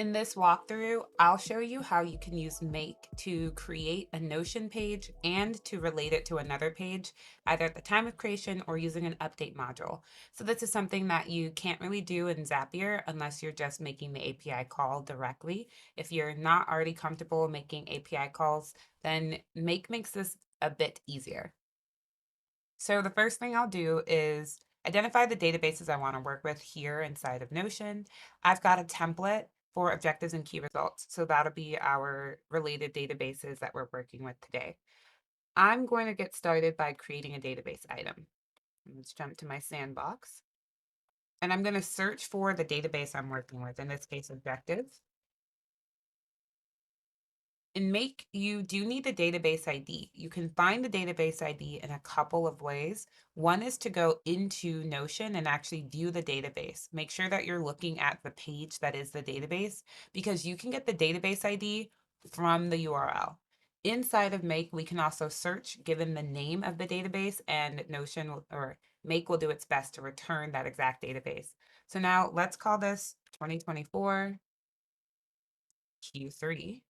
In this walkthrough, I'll show you how you can use Make to create a Notion page and to relate it to another page, either at the time of creation or using an update module. So this is something that you can't really do in Zapier unless you're just making the API call directly. If you're not already comfortable making API calls, then Make makes this a bit easier. So the first thing I'll do is identify the databases I want to work with here inside of Notion. I've got a template for objectives and key results. So that'll be our related databases that we're working with today. I'm going to get started by creating a database item. Let's jump to my sandbox. And I'm going to search for the database I'm working with, in this case, objectives. In Make, you do need the database ID. You can find the database ID in a couple of ways. One is to go into Notion and actually view the database. Make sure that you're looking at the page that is the database because you can get the database ID from the URL. Inside of Make, we can also search given the name of the database, and or Make will do its best to return that exact database. So now let's call this 2024 Q3.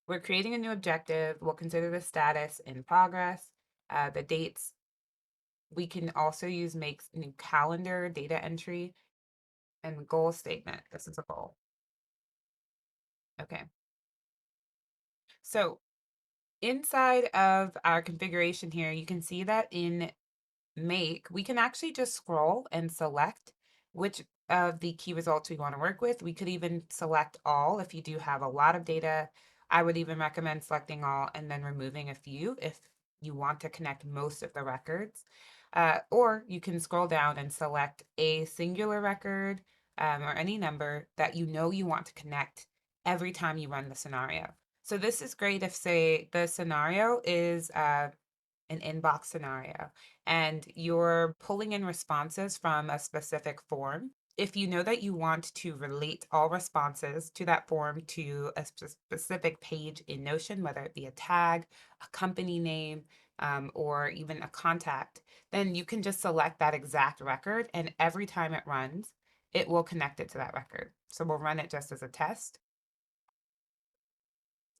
We're creating a new objective. We'll consider the status in progress, the dates. We can also use Make's new calendar, data entry, and goal statement. This is a goal. Okay. So inside of our configuration here, you can see that in Make, we can actually just scroll and select which of the key results we want to work with. We could even select all if you do have a lot of data. I would even recommend selecting all and then removing a few if you want to connect most of the records. Or you can scroll down and select a singular record or any number that you know you want to connect every time you run the scenario. So this is great if, say, the scenario is an inbox scenario and you're pulling in responses from a specific form. If you know that you want to relate all responses to that form to a specific page in Notion, whether it be a tag, a company name, or even a contact, then you can just select that exact record, and every time it runs, it will connect it to that record. So we'll run it just as a test,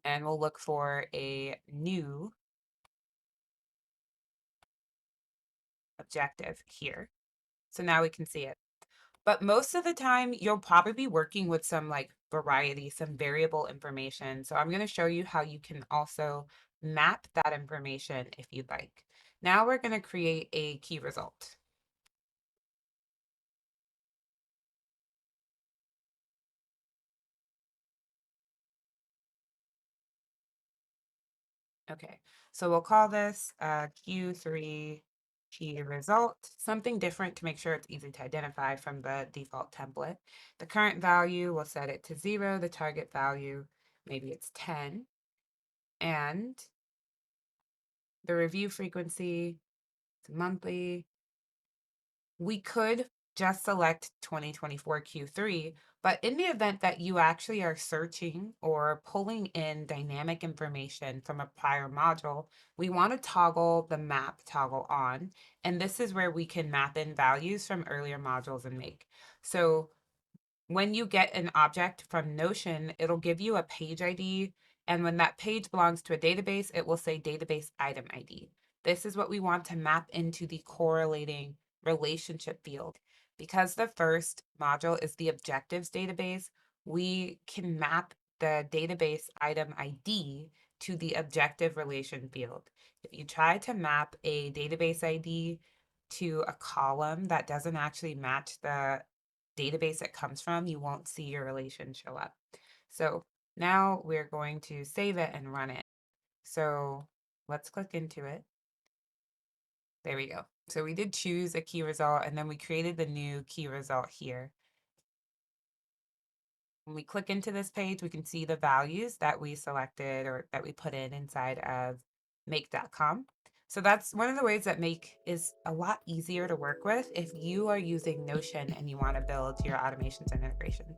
and we'll look for a new objective here. So now we can see it. But most of the time, you'll probably be working with some like variety, some variable information. So I'm going to show you how you can also map that information if you'd like. Now we're going to create a key result. Okay, so we'll call this Q3 key result, something different to make sure it's easy to identify from the default template. The current value, we'll set it to 0, the target value, maybe it's 10, and the review frequency, it's monthly. We could just select 2024 Q3, but in the event that you actually are searching or pulling in dynamic information from a prior module, we want to toggle the map toggle on. And this is where we can map in values from earlier modules and Make. So when you get an object from Notion, it'll give you a page ID. And when that page belongs to a database, it will say database item ID. This is what we want to map into the correlating relationship field. Because the first module is the objectives database, we can map the database item ID to the objective relation field. If you try to map a database ID to a column that doesn't actually match the database it comes from, you won't see your relation show up. So now we're going to save it and run it. So let's click into it. There we go. So we did choose a key result, and then we created the new key result here. When we click into this page, we can see the values that we selected or that we put in inside of make.com. So that's one of the ways that Make is a lot easier to work with if you are using Notion and you want to build your automations and integrations.